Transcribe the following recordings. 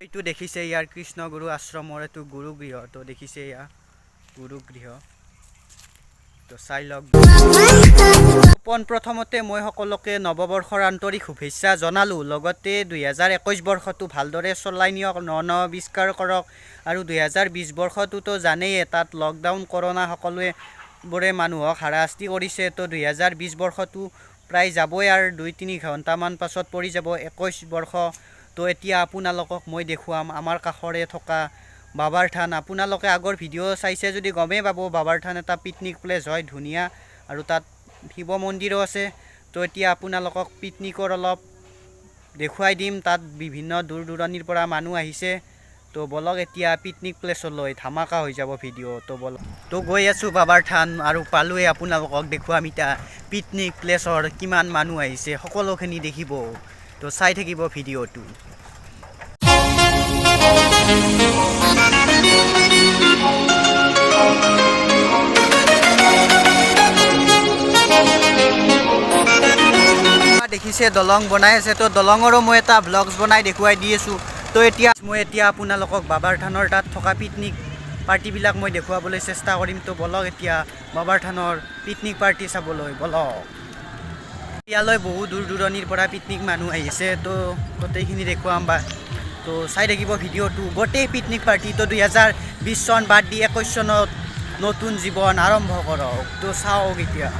এইটো দেখিছে ইয়াৰ কৃষ্ণ গুৰু আশ্ৰমৰ এইটো গুৰুগৃহ তো দেখিছে ইয়া গুৰুগৃহ তো চাই লওক। প্ৰথমতে মই সকলোকে নৱবৰ্ষৰ আন্তৰিক শুভেচ্ছা জনালোঁ। লগতে 2021 বৰ্ষটো ভালদৰে চলাই নিয়ক, ন আৱিষ্কাৰ কৰক আৰু 2020 বৰ্ষটোতো জানেই তাত লকডাউন কৰোণা সকলোবোৰে মানুহক হাৰাশাস্তি কৰিছে। তো 2020 বৰ্ষটো প্ৰায় যাবই আৰু 2-3 ঘণ্টামান পাছত পৰি যাব 21 বৰ্ষ। তো এতিয়া আপোনালোকক মই দেখুৱাম আমাৰ কাষৰে থকা বাবাৰ থান। আপোনালোকে আগৰ ভিডিঅ' চাইছে যদি গমেই পাব বাবাৰ থান এটা পিকনিক প্লেচ হয় ধুনীয়া আৰু তাত শিৱ মন্দিৰো আছে। তো এতিয়া আপোনালোকক পিকনিকৰ অলপ দেখুৱাই দিম। তাত বিভিন্ন দূৰ দূৰণিৰ পৰা মানুহ আহিছে। তো বলক এতিয়া পিকনিক প্লেচলৈ ধামাকা হৈ যাব ভিডিঅ'। তো বলক, তো গৈ আছোঁ বাবাৰ থান আৰু পালোৱে আপোনালোকক দেখুৱাম এতিয়া পিকনিক প্লেচৰ কিমান মানুহ আহিছে সকলোখিনি দেখিব। তো চাই থাকিব ভিডিঅ'টো। দেখিছে দলং বনাই আছে। তো দলঙৰো মই এটা ব্লগছ বনাই দেখুৱাই দি আছোঁ। তো মই এতিয়া আপোনালোকক বাবাৰ থানৰ তাত থকা পিকনিক পাৰ্টিবিলাক মই দেখুৱাবলৈ চেষ্টা কৰিম। তো বলক এতিয়া বাবাৰ থানৰ পিকনিক পাৰ্টি চাবলৈ বলক। ইয়ালৈ বহু দূৰ দূৰণিৰ পৰা পিকনিক মানুহ আহিছে। তো গোটেইখিনি দেখুৱাম বা তো চাই থাকিব ভিডিঅ'টো গোটেই পিকনিক পাৰ্টি। তো 2020 চন বাদ দি 21 চনত নতুন জীৱন আৰম্ভ কৰক। তো চাওক এতিয়া।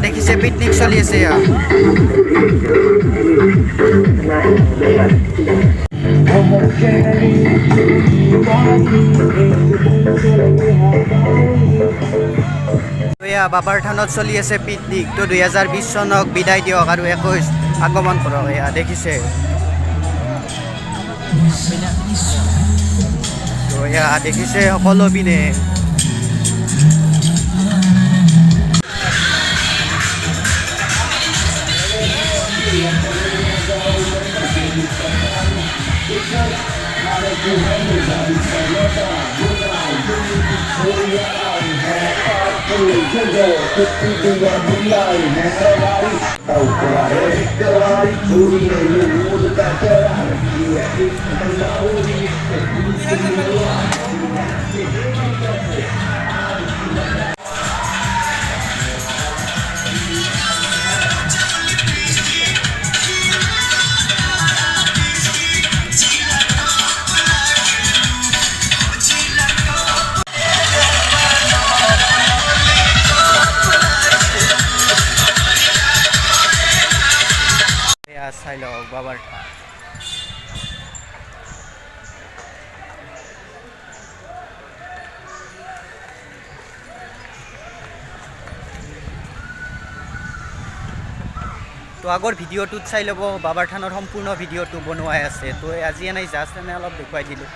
দেখিছে পিকনিক চলি আছে ইয়া। বাবাৰ থানত চলি আছে পিকনিক। তো 2020 চনক বিদায় দিয়ক আৰু 21 আগমন কৰক। এয়া দেখিছে। তো এয়া দেখিছে সকলো পিনে। চাই লওক বাবাৰ তো আগৰ ভিডিঅ'টোত চাই ল'ব বাবাৰ থানৰ সম্পূৰ্ণ ভিডিঅ'টো বনোৱাই আছে। তো আজি এনেই জাষ্ট এনে অলপ দেখুৱাই দিলোঁ।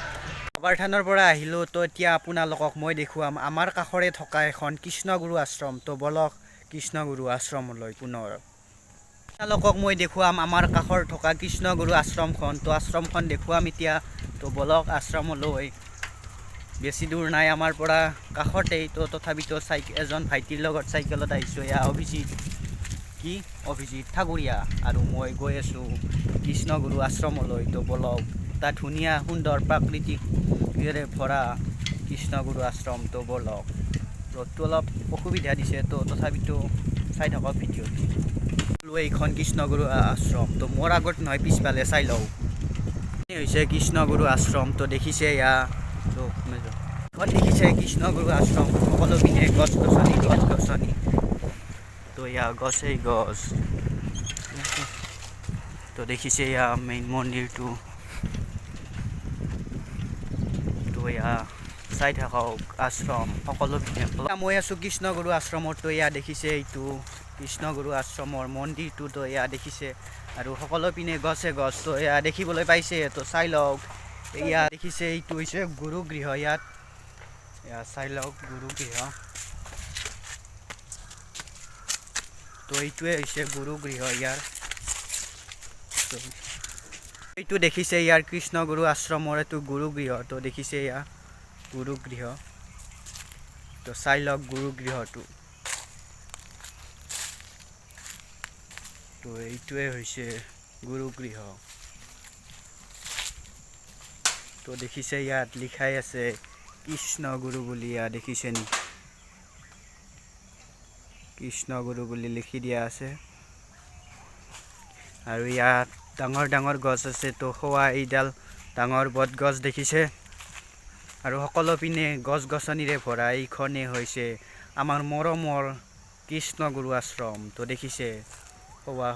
বাবাৰ থানৰ পৰা আহিলোঁ। তো এতিয়া আপোনালোকক মই দেখুৱাম আমাৰ কাষৰে থকা এখন কৃষ্ণগুৰু আশ্ৰম। তো বলক কৃষ্ণগুৰু আশ্ৰমলৈ পুনৰ আপোনালোকক মই দেখুৱাম আমাৰ কাষৰ থকা কৃষ্ণগুৰু আশ্ৰমখন। তো আশ্ৰমখন দেখুৱাম এতিয়া। তো বলক আশ্ৰমলৈ। বেছি দূৰ নাই আমাৰ পৰা কাষতেই। তো তথাপিতো এজন ভাইটিৰ লগত চাইকেলত আহিছোঁ। এয়া অভিজিত ঠাকুৰীয়া আৰু মই গৈ আছোঁ কৃষ্ণগুৰু আশ্ৰমলৈ। তো বলক তাত ধুনীয়া সুন্দৰ প্ৰাকৃতিকেৰে ভৰা কৃষ্ণগুৰু আশ্ৰম। তো বলক ৰ'দটো অলপ অসুবিধা দিছে। তো তথাপিতো চাই থাকক ভিডিঅ'টো। এইখন কৃষ্ণগুৰু আশ্ৰম। তো মোৰ আগত নহয় পিছফালে চাই লওক। এই হৈছে কৃষ্ণগুৰু আশ্ৰম। তো দেখিছে এয়া। তো এখন দেখিছে কৃষ্ণগুৰু আশ্ৰম। সকলো পিনে গছ গছনি। তো এয়া গছেই গছ। তো দেখিছে এয়া মেইন মন্দিৰটো। তো এয়া চাই থাকক আশ্ৰম সকলো পিনে। মই আছোঁ কৃষ্ণগুৰু আশ্ৰমত। তো এয়া দেখিছে এইটো কৃষ্ণগুৰু আশ্ৰমৰ মন্দিৰটো। তো এয়া দেখিছে আৰু সকলো পিনে গছে গছ। তো এয়া দেখিবলৈ পাইছে। তো চাই লওক এয়া দেখিছে এইটো হৈছে গুৰুগৃহ ইয়াত এয়া চাই লওক গুৰুগৃহ তো এইটোৱে হৈছে গুৰুগৃহ ইয়াৰ এইটো দেখিছে ইয়াৰ কৃষ্ণগুৰু আশ্ৰমৰ এইটো গুৰুগৃহ তো দেখিছে এয়া গুৰুগৃহ তো চাই লওক গুৰুগৃহটো তো এইটোৱে হৈছে গুৰুগৃহ তো দেখিছে ইয়াত লিখাই আছে কৃষ্ণগুৰু বুলি ইয়াত দেখিছে নি কৃষ্ণগুৰু বুলি লিখি দিয়া আছে আৰু ইয়াত ডাঙৰ ডাঙৰ গছ আছে তো খোৱা এইডাল ডাঙৰ বট গছ দেখিছে আৰু সকলো পিনে গছ গছনিৰে ভৰা এইখনে হৈছে আমাৰ মৰমৰ কৃষ্ণগুৰু আশ্ৰম তো দেখিছে খোৱা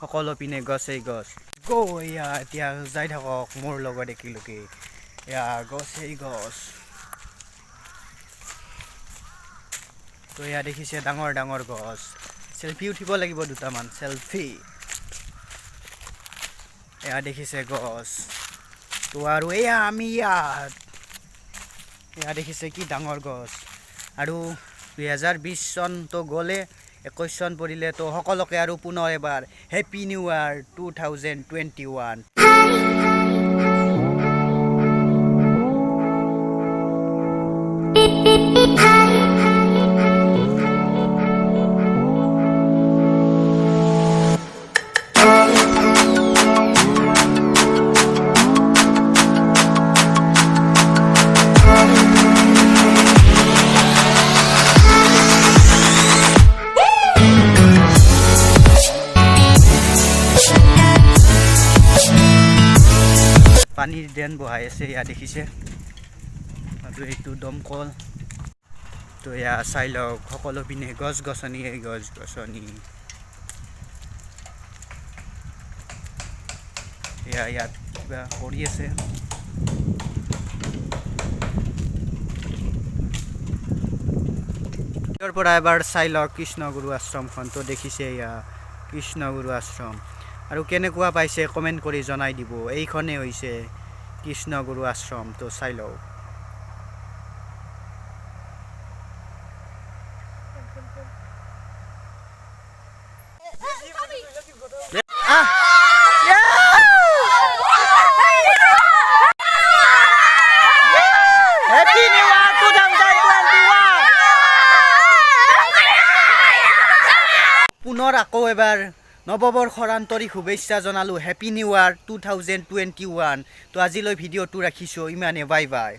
সকলো পিনে গছেই গছ এয়া এতিয়া যাই থাকক মোৰ লগত একেলগে এয়া গছেই গছ তো এয়া দেখিছে ডাঙৰ ডাঙৰ গছ চেলফি উঠিব লাগিব দুটামান চেলফি এয়া দেখিছে গছ তো আৰু এয়া আমি ইয়াত এয়া দেখিছে কি ডাঙৰ গছ আৰু 2020 চন তো গ'লে 21 চন পৰিলে তো সকলোকে আৰু পুনৰ এবাৰ হেপী নিউ ইয়াৰ 2021 পানীৰ ড্ৰেন বহাই আছে এয়া দেখিছে আৰু এইটো দমকল তো এয়া চাই লওক সকলো পিনে গছ গছনি এয়া ইয়াত কিবা কৰি আছে ইয়াৰ পৰা এবাৰ চাই লওক কৃষ্ণগুৰু আশ্ৰমখন তো দেখিছে এয়া কৃষ্ণগুৰু আশ্ৰম আৰু কেনেকুৱা পাইছে কমেণ্ট কৰি জনাই দিব এইখনে হৈছে কৃষ্ণগুৰু আশ্ৰম তো চাই লওক পুনৰ আকৌ এবাৰ নৱবৰ্ষৰ আন্তৰিক শুভেচ্ছা জনালোঁ হেপী নিউ ইয়াৰ 2021 তো আজিলৈ ভিডিঅ'টো ৰাখিছোঁ ইমানে বাই বাই